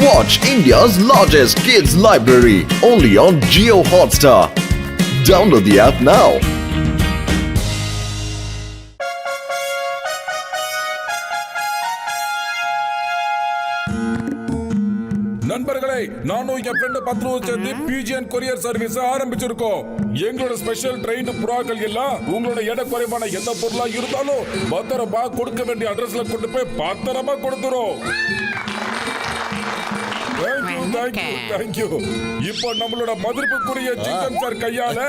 Watch India's largest kids library only on Jio Hotstar. Download the app now. நண்பர்களே, நானும் என் friend பத்ருவும் சேர்ந்து பிஜிஎன் courier service ஆரம்பிச்சிருக்கோம். எங்களோட special trained புறாக்கள் எல்லாம் உங்களோட எடை குறைவான எந்த பொருளா இருந்தாலும் பத்திரமா கொடுக்க வேண்டிய அட்ரஸ்ல கொண்டு போய் பத்திரமா கொடுத்துரும். தேங்க்யூ. இப்போ நம்மளோட மதிப்புக்குரிய சிக்கன் சார் கையால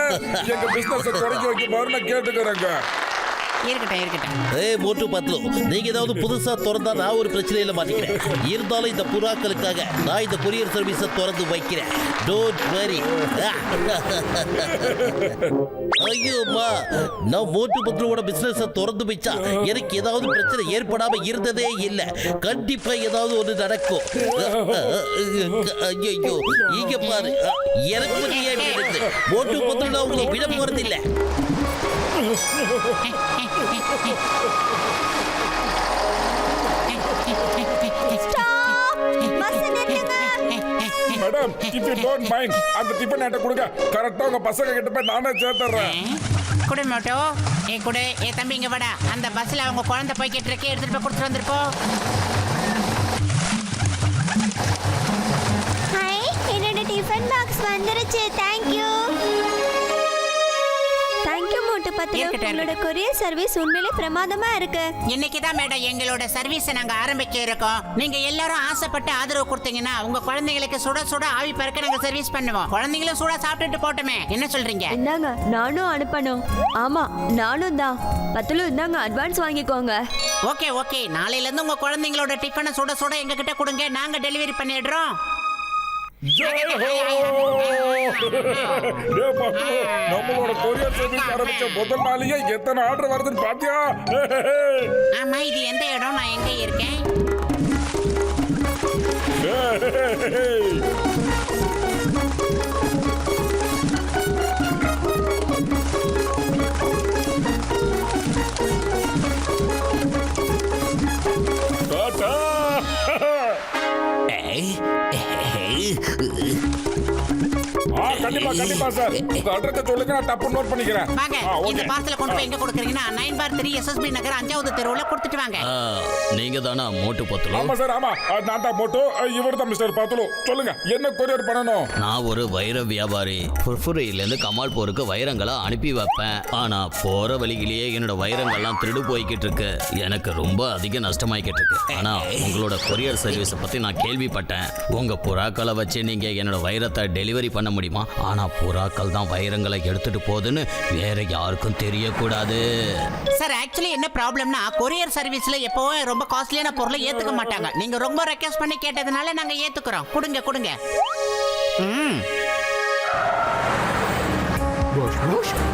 எங்க பிசினஸ் தொடங்கி வைக்குமாறு கேட்டுக்கிறேங்க. மோட்டு பத்லு, நீங்க ஏதாவது புதுசா திறந்தா நான் ஒரு பிரச்சனையில மாட்டிக்கிறேன். இருந்தாலும் இந்த புறாக்களுக்காக நான் இந்த கொரியர் சர்வீஸ திறந்து வைக்கிறேன். Don't worry. ஐயோமா, நான் மோட்டு பத்லுவோட பிசினஸ் திறந்து வச்சா எனக்கு ஏதாவது பிரச்சனை ஏற்படாம இருந்ததே இல்ல. கண்டிப்பா ஏதாவது ஒன்று நடக்கும். ஐயோ, இங்க பாரு, எனக்கு மோட்டு பத்லு நான் உங்களை விட போறது இல்ல. Madam, if you don't mind, அந்த டிபன் ஐட்டம் கொடுங்க. கரெக்ட்டா உங்க பசங்க கிட்ட போய் நானே சேர்த்துறேன். குடு மோட்டோ, குடு. தம்பி இங்க வாடா. அந்த பஸ்ல அவங்க குழந்தை போய்கிட்டு இருக்கே, எடுத்துட்டு போய் கொடுத்துட்டு வந்திருப்போ. ஹாய், என்னோட டிஃபன் பாக்ஸ் வந்துருச்சு. Thank you. உங்களோட கொரியர் சர்வீஸ் உண்மையிலே பிரமாதமா இருக்கு. இன்னைக்கு தான் மேடம் எங்களோட சர்வீஸை நாங்க ஆரம்பிக்க இருக்கோம். நீங்க எல்லாரும் ஆசைப்பட்டு ஆதரவு கொடுத்தீங்கன்னா உங்க குழந்தைகளுக்கு சுட சுட ஆவி பறக்க நாங்க சர்வீஸ் பண்ணுவோம். குழந்தைகளும் சுட சாப்பிட்டுட்டு போட்டுமே. என்ன சொல்றீங்க? இந்தாங்க, நானும் அனுப்பணும். ஆமா, நானும் தான். பத்துலு இந்தாங்க, அட்வான்ஸ் வாங்கிக்கோங்க. ஓகே. நாளையில இருந்து உங்க குழந்தைங்களோட டிஃபனை சுட சுட எங்க கிட்ட கொடுங்க. நாங்க டெலிவரி பண்ணிடுறோம். நம்மளோட கொரியர் சர்வீஸ் ஆரம்பிச்ச முதல் நாளையே எத்தனை ஆர்டர் வருதுன்னு பாத்தியா? ஆமா, இது எந்த இடம்? நான் எங்க இருக்கேன்? கண்டிப்பா சார். உங்க அட்ரஸ் சொல்லுங்க, நான் டப்பு நோட் பண்ணிக்கிறேன். வாங்க, இந்த பார்சலை கொண்டு போய் எங்க கொடுக்கறீங்கன்னா 9/3 SSB நகர் 5வது தெருவுல கொடுத்துட்டு வாங்க. நீங்க தானா மோட்டு பத்லு? ஆமா சார், ஆமா. நான் தான் மோட்டு, இவர் தான் மிஸ்டர் பத்லு. சொல்லுங்க, என்ன கொரியர் பண்ணணும்? நான் ஒரு வைர வியாபாரி. ஃபுர்ஃபுரியில இருந்து கமால்பூருக்கு வைரங்களை அனுப்பி வைப்பேன். ஆனா போற வழியிலேயே என்னோட வைரங்கள்லாம் திருடு போய்கிட்டு இருக்கு. எனக்கு ரொம்ப அதிக நஷ்டமாயிக்கிட்டு இருக்கு. ஆனா உங்களோட கொரியர் சர்வீஸை பத்தி நான் கேள்விப்பட்டேன். உங்க புறாக்களை வச்சு நீங்க என்னோட வைரத்தை டெலிவரி பண்ண முடியுமா? ஆனா புறாக்கள் தான் வைரங்களை எடுத்துட்டு போகுதுன்னு வேற யாருக்கும் தெரியக்கூடாது. சார், ஆக்சுவலி என்ன ப்ராப்ளம்னா கொரியர் சர்வீஸ்ல எப்பவும் ரொம்ப காஸ்ட்லியான பொருளை ஏத்துக்க மாட்டாங்க. நீங்க ரொம்ப ரெக்வெஸ்ட் பண்ணி கேட்டதுனால நாங்க ஏத்துக்கிறோம். கொடுங்க.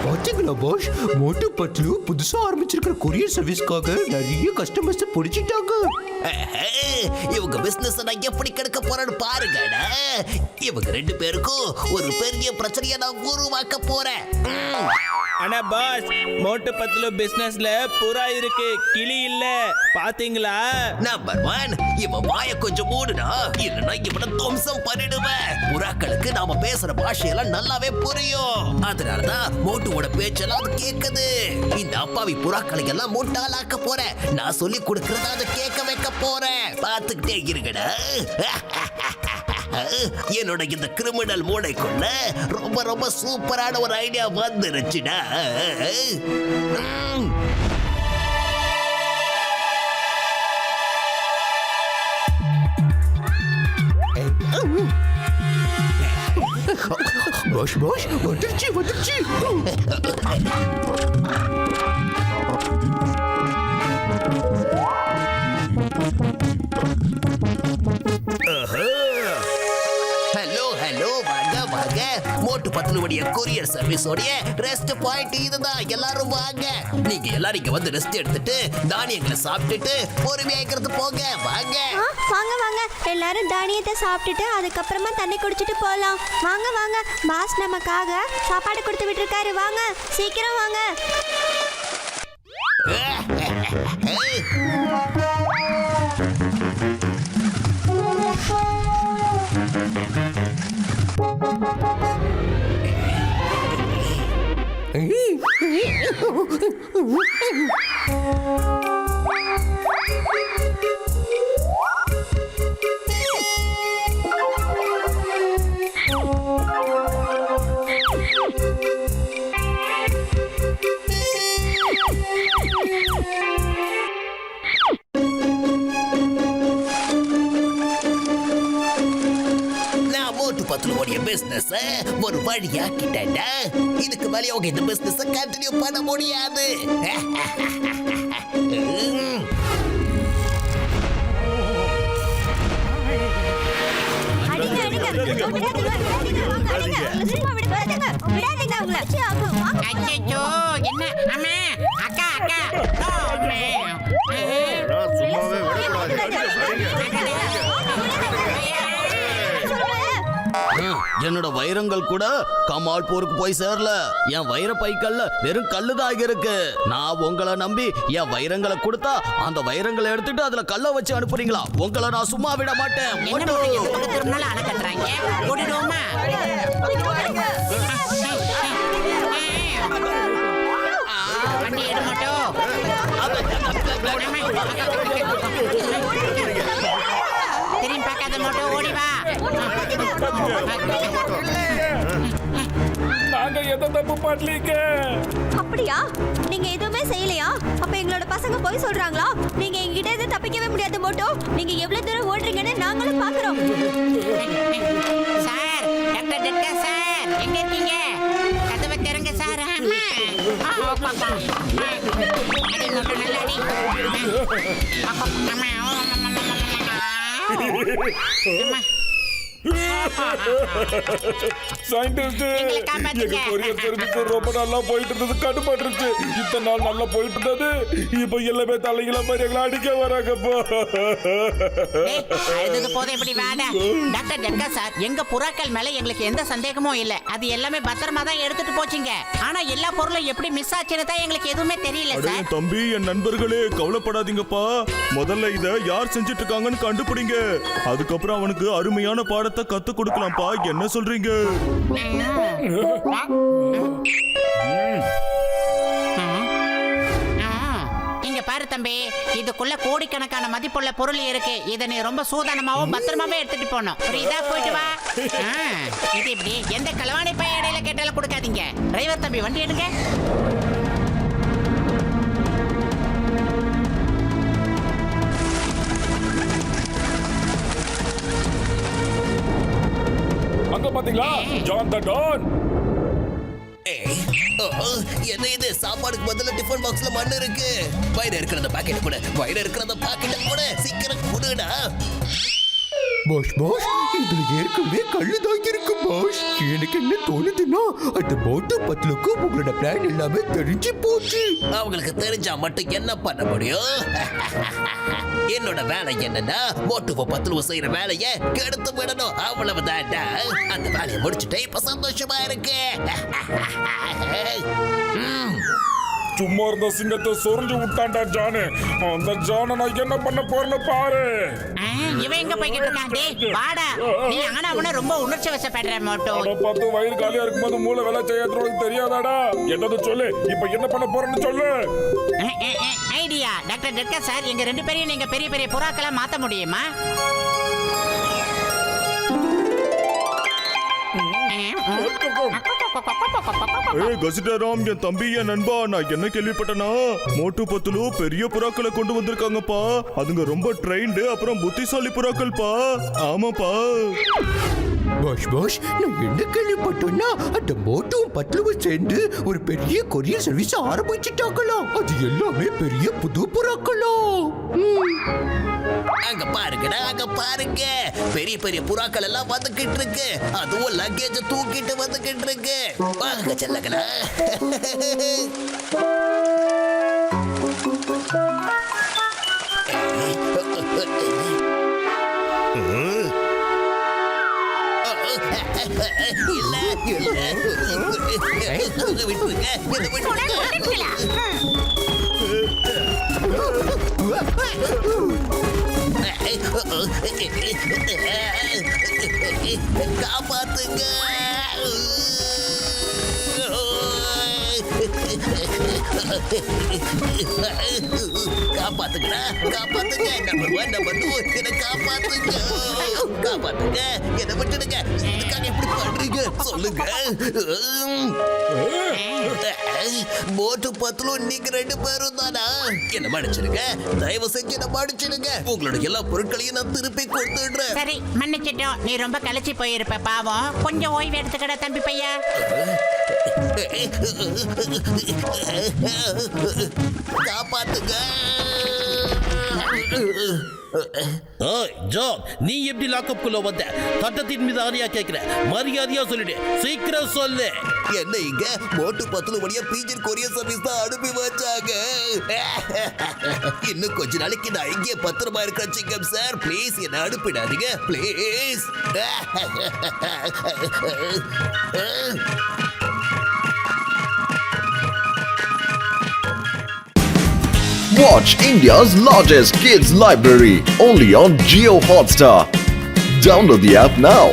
பாத்தீங்களா பாஷ், மோட்டு பத்லு புதுசா ஆரம்பிச்சிருக்கிற கொரியர் சர்வீஸ்க்காக நிறைய கஸ்டமர்ஸ் பிடிச்சிட்டாங்க. இவங்க பிசினஸ் நான் எப்படி கெடுக்க போறேன்னு பாருங்கடா. இவங்க ரெண்டு பேருக்கும் ஒரு பெரிய பிரச்சனையை நான் உருவாக்க போறேன். ஆனா பாஸ், மோட்டு பத்லு பிசினஸ்ல புறா இருக்கு, கிளி இல்ல. பாத்தீங்களா? நம்பர் 1, இவன் வாய கொஞ்சம் மூடுடா, இல்லைன்னா இவனை துவம்சம் பண்ணிடுவேன். புறாக்களுக்கு நாம பேசுற பாஷையெல்லாம் நல்லாவே புரியும். அதனாலதான் மோட்டுவோட பேச்செல்லாம் கேக்குது. இந்த அப்பாவி புறாக்களை எல்லாம் முட்டாளாக்க போறேன். நான் சொல்லி கொடுக்கறத அதை கேட்க வைக்க போறேன். பாத்துக்கிட்டே இருங்கடா. என்னோட இந்த கிரிமினல் மூளைக்குள்ள ரொம்ப ரொம்ப சூப்பரான ஒரு ஐடியா வந்துருச்சுடா. பாஷ் வந்துருச்சு. ஹலோ, வாங்க. மோட்டு பத்லுடைய கொரியர் சர்வீஸோடைய ரெஸ்ட் பாயிண்ட் இதுதான். எல்லாரும் வாங்க. நீங்க எல்லாரும் இங்க வந்து ரெஸ்ட் எடுத்துட்டு தானியங்களை சாப்பிட்டுட்டு பொறுமையாக்கிறது போங்க. வாங்க. எல்லாரும் தானியத்தை சாப்பிட்டுட்டு அதுக்கப்புறமா தண்ணி குடிச்சிட்டு போலாம். வாங்க. பாஸ் நமக்காக சாப்பாடு கொடுத்து விட்டுருக்காரு. வாங்க, சீக்கிரம் வாங்க. நான் மோட்டு பத்துலுடைய பிசினஸ் ஒரு வழியாக்கிட்டேன்டா. இதுக்கு மேலே அவங்க இந்த பிசினஸ் கண்டினியூ பண்ண முடியாது. அடிங்க அடிங்க விடாதீங்க அடிங்க சும்மா விடாதீங்க அவங்கள வாங்க. அச்சோ என்ன அம்மா அக்கா அக்கா ஓ, அம்மா. சும்மாவே விடக்கூடாது. என்னோட வைரங்கள் கூட கமால் போருக்கு போய் சேரல. என் வைர பைக்கல்ல வெறும் கல்லுதான் இருக்கு. நான் உங்களை நம்பி என் வைரங்களை கொடுத்தா அந்த வைரங்களை எடுத்துட்டு அதுல கல்ல வச்சு அனுப்புறீங்களா? உங்களை நான் சும்மா விட மாட்டேன். என்ன பண்றீங்க? இந்த பக்கம் திரும்பினாலும் அணை கட்டுறாங்க. ஓடிடுவோமா? வண்டி எடு மட்டும். திரும்பி பார்க்காத மட்டும் ஓடி வா. நாங்க எதை தப்பு பண்ணலீங்க. அப்படியா? நீங்க எதுவுமே செய்யலையா? அப்ப எங்களோட பசங்க போய் சொல்றாங்களா? நீங்க எங்ககிட்ட இருந்து தப்பிக்கவே முடியாது மோட்டோ. நீங்க எவ்வளவு தூரம் ஓடுறீங்கன்னு நாங்களும் பாக்குறோம். சார் டாக்டர் டெட்கா சார் எங்க இருக்கீங்க? கதவை திறங்க சார். அம்மா. அடி மட்டும் நல்லா அடி. அம்மா. சயின்டிஸ்ட் எங்களை காப்பாத்துங்க. எங்க கொரியர் சர்வீஸ் ரொம்ப நல்லா போயிட்டு இருந்தது, கடுப்பாட்டுருச்சு. இத்தனை நாள் நல்லா போயிட்டு இருந்தது, இப்ப எல்லாமே தலைகள மாதிரி எங்களை அடிக்க வராங்கப்பா. அழுது போதும் இப்படி வாடா. டாக்டர் டெட்கா சார் எங்க புறாக்கள் மேல எங்களுக்கு எந்த சந்தேகமும் இல்ல. அது எல்லாமே பத்திரமா தான் எடுத்துட்டு போச்சுங்க. ஆனா எல்லா பொருளும் எப்படி மிஸ் ஆச்சுன்னு தான் எங்களுக்கு எதுவுமே தெரியல அடே சார். தம்பி, என் நண்பர்களே, கவலைப்படாதீங்கப்பா. முதல்ல இத யார் செஞ்சுட்டு இருக்காங்கன்னு கண்டுபிடிங்க. அதுக்கப்புறம் அவனுக்கு அருமையான பாடத்தை கத்து கொடுக்கலாம்ப்பா. என்ன சொல்றீங்க? இங்க பாரு தம்பி, இதுக்குள்ள கோடிக்கணக்கான மதிப்புள்ள பொருள் இருக்கு. இத நீ ரொம்ப சூதானமாவும் பத்திரமாவே எடுத்துட்டு போகணும். புரியுதா? போயிட்டு வா. இது இப்படி எந்த களவாணி பைய இடையில கேட்டாலும் கொடுக்காதீங்க. டிரைவர் தம்பி வண்டி எடுங்க. அங்க பாத்தீங்களா, ஜான் த டான். என்ன இது? சாப்பாடுக்கு பதிலா டிஃபன் பாக்ஸ்ல மண்ணு இருக்கு. வயிறு இருக்கிற பாக்கெட் கூட, வயிறு இருக்கிற பாக்கெட் கூட சீக்கிரம் கொடுடா. பாஷ் பாஷ், இதுல ஏற்கனவே கல்லுதான் இருக்கு பாஷ். எனக்கு என்ன தோணுதுன்னா, அந்த மோட்டு பத்லுக்கு உங்களோட பிளான் எல்லாமே தெரிஞ்சு போச்சு. அவங்களுக்கு தெரிஞ்சா மட்டும் என்ன பண்ண முடியும்? என்னோட வேலை என்னன்னா, மோட்டுவ பத்லுவ செய்யற வேலையை கெடுத்து விடணும். அவ்வளவுதான்டா. அந்த வேலையை முடிச்சுட்டு இப்ப சந்தோஷமா இருக்கு. சும்மா இருந்த சிங்கத்தை சொரிஞ்சு விட்டான்டா ஜானு. அந்த ஜான நான் என்ன பண்ண போறேன்னு பாரு. இவன் எங்க போய்கிட்டு இருக்கான்? டேய் வாடா. நீ ஆனா அவன ரொம்ப உணர்ச்சி வசப்படுற மோட்டோ. அட பார்த்து வயிறு காலியா இருக்கும்போது மூளை வேலை செய்யறதுக்கு தெரியாதாடா? என்னது சொல்லு, இப்ப என்ன பண்ண போறேன்னு சொல்லு. ஐடியா. டாக்டர் டெட்கா சார் எங்க ரெண்டு பேரையும் நீங்க பெரிய பெரிய புறாக்களா மாத்த முடியுமா? கசிட்டராம், என் தம்பி, என் நண்பா, நான் என்ன கேள்விப்பட்டேன்னா, மோட்டு பத்துலு பெரிய புறாக்களை கொண்டு வந்திருக்காங்கப்பா. அதுங்க ரொம்ப ட்ரெயின்டு, அப்புறம் புத்திசாலி புறாக்கள்ப்பா. ஆமாப்பா. பாஷ் பாஷ், நான் என்ன கேள்விப்பட்டேன்னா, அந்த மோட்டும் பத்லுவும் சேர்ந்து ஒரு பெரிய கொரியர் சர்வீஸ் ஆரம்பிச்சுட்டாங்களாம். அது எல்லாமே பெரிய புது புறாக்களாம். அங்க பாருங்கடா, அங்க பாருங்க. பெரிய பெரிய புறாக்கள் எல்லாம் வந்துகிட்டு இருக்கு. அதுவும் லக்கேஜ் தூக்கிட்டு வந்துகிட்டு இருக்கு. வாங்க செல்லங்களா. இல்ல இல்ல, விட்டுருங்க, விட்டுருங்க. காப்பாத்துங்க. காப்பாத்துங்கடா, காப்பாத்துங்க. நம்பர் 1, நம்பர் 2, என்ன காப்பாத்துங்க. காப்பாத்துங்க, என்ன விட்டுடுங்க. இதுக்காக எப்படி பண்றீங்க சொல்லுங்க. மோட்டு பத்லு நீங்க 2 பேரும் தானா? என்ன மன்னிச்சிடுங்க, தயவு செஞ்சு என்ன மன்னிச்சிடுங்க. உங்களோட எல்லா பொருட்களையும் நான் திருப்பி கொடுத்துடுறேன். சரி மன்னிச்சிட்டோம். நீ ரொம்ப களைச்சி போயிருப்ப பாவம். கொஞ்சம் ஓய்வு எடுத்துக்கடா தம்பி பையா. காப்பாத்துங்க. ஜான், நீ எப்படி லாக்அப் குள்ள வந்த? சட்டத்தின் மீது ஆணையா கேட்கிற, மரியாதையா சொல்லிடு, சீக்கிரம் சொல்லு. என்ன இங்க மோட்டு பத்துல வழியா பீஜன் கொரியர் சர்வீஸ் தான் அனுப்பி வச்சாங்க. இன்னும் கொஞ்ச நாளைக்கு நான் இங்கே பத்திரமா இருக்கிறேன் சிங்கம் சார். ப்ளீஸ் என்ன அனுப்பிடாதீங்க please. Watch India's largest kids library only on Geo Hotstar. Download the app now.